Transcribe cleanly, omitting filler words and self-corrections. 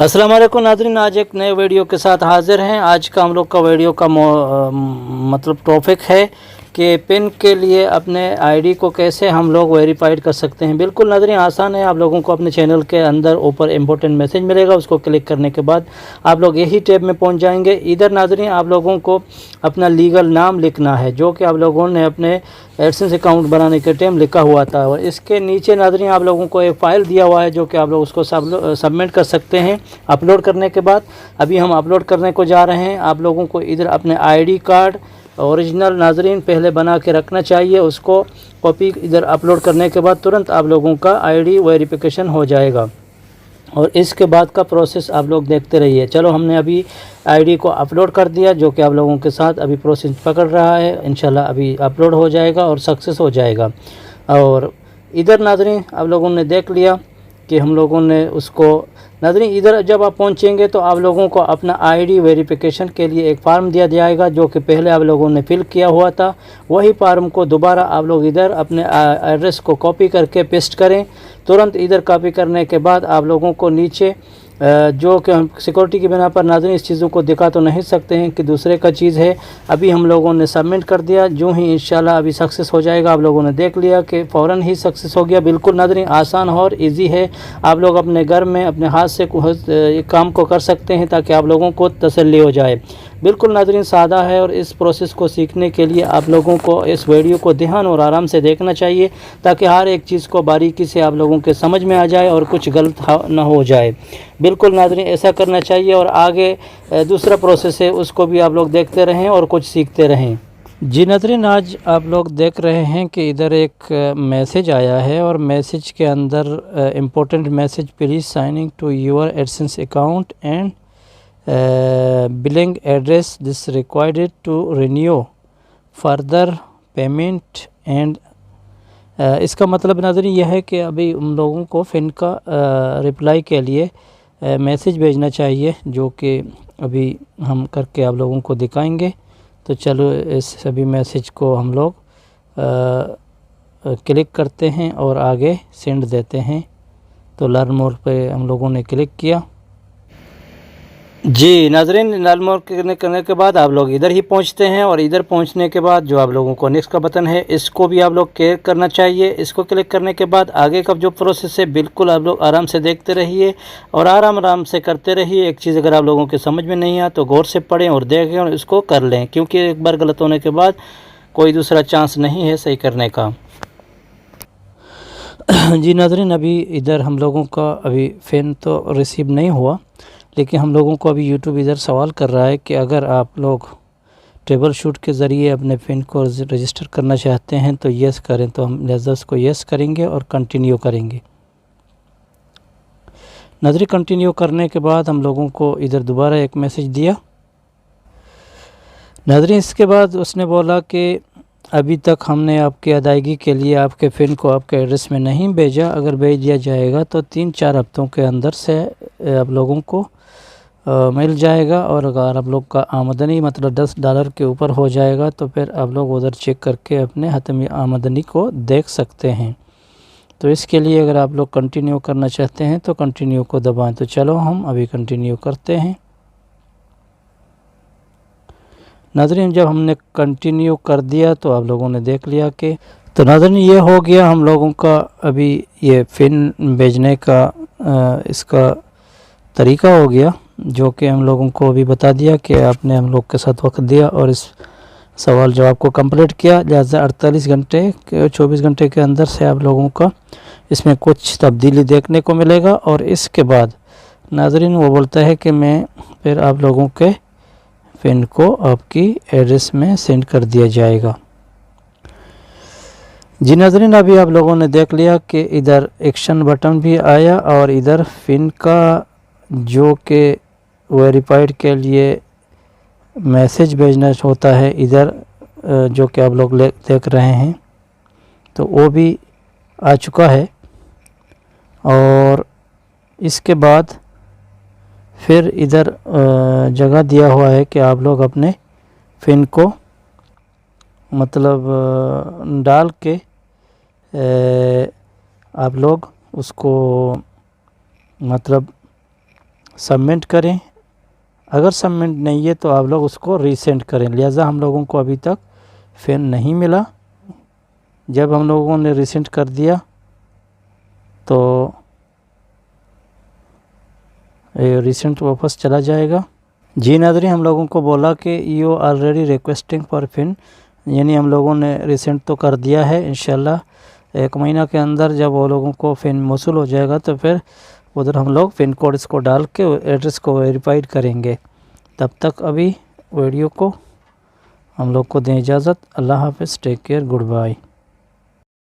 अस्सलाम वालेकुम नाज़रीन, आज एक नए वीडियो के साथ हाज़िर हैं। आज का हम लोग का वीडियो का मतलब टॉपिक है कि पिन के लिए अपने आईडी को कैसे हम लोग वेरीफाइड कर सकते हैं। बिल्कुल नाज़रीन आसान है। आप लोगों को अपने चैनल के अंदर ऊपर इंपॉर्टेंट मैसेज मिलेगा, उसको क्लिक करने के बाद आप लोग यही टैब में पहुंच जाएंगे। इधर नाज़रीन आप लोगों को अपना लीगल नाम लिखना है, जो कि आप लोगों ने अपने एडसेंस अकाउंट बनाने के टाइम लिखा हुआ था। और इसके नीचे नाज़रीन आप लोगों को एक फ़ाइल दिया हुआ है, जो कि आप लोग उसको सबमिट कर सकते हैं अपलोड करने के बाद। अभी हम अपलोड करने को जा रहे हैं। आप लोगों को इधर अपने आईडी कार्ड ओरिजिनल नाज़रीन पहले बना के रखना चाहिए। उसको कॉपी इधर अपलोड करने के बाद तुरंत आप लोगों का आईडी वेरिफिकेशन हो जाएगा। और इसके बाद का प्रोसेस आप लोग देखते रहिए। चलो, हमने अभी आईडी को अपलोड कर दिया, जो कि आप लोगों के साथ अभी प्रोसेस पकड़ रहा है। इंशाल्लाह अभी अपलोड हो जाएगा और सक्सेस हो जाएगा। और इधर नाज़रीन आप लोगों ने देख लिया कि हम लोगों ने उसको नाज़रीन इधर जब आप पहुंचेंगे तो आप लोगों को अपना आईडी वेरिफिकेशन के लिए एक फार्म दिया जाएगा, जो कि पहले आप लोगों ने फिल किया हुआ था। वही फार्म को दोबारा आप लोग इधर अपने एड्रेस को कॉपी करके पेस्ट करें। तुरंत इधर कॉपी करने के बाद आप लोगों को नीचे जो कि हम सिक्योरिटी की बिना पर नाज़रीन इस चीज़ों को दिखा तो नहीं सकते हैं कि दूसरे का चीज़ है। अभी हम लोगों ने सबमिट कर दिया, जो ही इंशाल्लाह अभी सक्सेस हो जाएगा। आप लोगों ने देख लिया कि फ़ौरन ही सक्सेस हो गया। बिल्कुल नाज़रीन आसान और इजी है। आप लोग अपने घर में अपने हाथ से काम को कर सकते हैं, ताकि आप लोगों को तसल्ली हो जाए। बिल्कुल नाज़रीन सादा है। और इस प्रोसेस को सीखने के लिए आप लोगों को इस वीडियो को ध्यान और आराम से देखना चाहिए, ताकि हर एक चीज़ को बारीकी से आप लोगों के समझ में आ जाए और कुछ गलत ना हो जाए। बिल्कुल नाज़रीन ऐसा करना चाहिए। और आगे दूसरा प्रोसेस है, उसको भी आप लोग देखते रहें और कुछ सीखते रहें। जी नाज़रीन, आज आप लोग देख रहे हैं कि इधर एक मैसेज आया है, और मैसेज के अंदर important message, please signing to your AdSense account and billing address this required to renew further payment and इसका मतलब नाज़रीन यह है कि अभी उन लोगों को फिन का रिप्लाई के लिए मैसेज भेजना चाहिए, जो कि अभी हम करके आप लोगों को दिखाएंगे। तो चलो, इस सभी मैसेज को हम लोग क्लिक करते हैं और आगे सेंड देते हैं। तो लर्न मोर पे हम लोगों ने क्लिक किया। जी नाज़रीन, लर्न मोर करने के बाद आप लोग इधर ही पहुंचते हैं। और इधर पहुंचने के बाद जो आप लोगों को नेक्स्ट का बटन है, इसको भी आप लोग क्लिक करना चाहिए। इसको क्लिक करने के बाद आगे का जो प्रोसेस है, बिल्कुल आप लोग आराम से देखते रहिए और आराम से करते रहिए। एक चीज़ अगर आप लोगों के समझ में नहीं आए तो गौर से पढ़ें और देखें और इसको कर लें, क्योंकि एक बार गलत होने के बाद कोई दूसरा चांस नहीं है सही करने का। जी नाज़रीन, अभी इधर हम लोगों का अभी फ़िन तो रिसीव नहीं हुआ, लेकिन हम लोगों को अभी यूट्यूब इधर सवाल कर रहा है कि अगर आप लोग ट्रबल शूट के ज़रिए अपने फ़िन को रजिस्टर करना चाहते हैं तो येस करें। तो हम लिहाजा उसको येस करेंगे और कंटिन्यू करेंगे। नाज़रीन, कंटिन्यू करने के बाद हम लोगों को इधर दोबारा एक मैसेज दिया। नाज़रीन, इसके बाद उसने बोला कि अभी तक हमने आपकी अदायगी के लिए आपके फ़िन को आपके एड्रेस में नहीं भेजा। अगर भेज दिया जाएगा तो 3-4 हफ्तों के अंदर से आप लोगों को मिल जाएगा। और अगर आप लोग का आमदनी मतलब $10 के ऊपर हो जाएगा तो फिर आप लोग उधर चेक करके अपने हतमी आमदनी को देख सकते हैं। तो इसके लिए अगर आप लोग कंटिन्यू करना चाहते हैं तो कंटिन्यू को दबाएं। तो चलो, हम अभी कंटिन्यू करते हैं। नाज़रीन, जब हमने कंटिन्यू कर दिया तो आप लोगों ने देख लिया कि तो नाज़रीन ये हो गया हम लोगों का अभी ये फ़िन भेजने का इसका तरीका हो गया, जो कि हम लोगों को अभी बता दिया कि आपने हम लोग के साथ वक्त दिया और इस सवाल जवाब को कंप्लीट किया। लिहाजा 48 घंटे 24 घंटे के अंदर से आप लोगों का इसमें कुछ तब्दीली देखने को मिलेगा। और इसके बाद नाज़रीन वो बोलता है कि मैं फिर आप लोगों के फ़िन को आपकी एड्रेस में सेंड कर दिया जाएगा। जी नाज़रीन, अभी आप लोगों ने देख लिया कि इधर एक्शन बटन भी आया और इधर फ़िन का जो कि वेरीफाइड के लिए मैसेज भेजना होता है, इधर जो कि आप लोग देख रहे हैं, तो वो भी आ चुका है। और इसके बाद फिर इधर जगह दिया हुआ है कि आप लोग अपने फ़िन को मतलब डाल के आप लोग उसको मतलब सबमिट करें। अगर सबमिट नहीं है तो आप लोग उसको रीसेंड करें। लिहाजा हम लोगों को अभी तक पिन नहीं मिला। जब हम लोगों ने रीसेंड कर दिया तो रीसेंट वापस चला जाएगा। जी नाज़रीन, हम लोगों को बोला कि you already requesting for pin, यानी हम लोगों ने रीसेंट तो कर दिया है। इंशाल्लाह 1 महीना के अंदर जब वो लोगों को पिन मौसूल हो जाएगा तो फिर उधर हम लोग पिन कोड इसको डाल के एड्रेस को वेरीफाइड करेंगे। तब तक अभी वीडियो को हम लोग को दें इजाज़त। अल्लाह हाफ़िज़, टेक केयर, गुड बाय।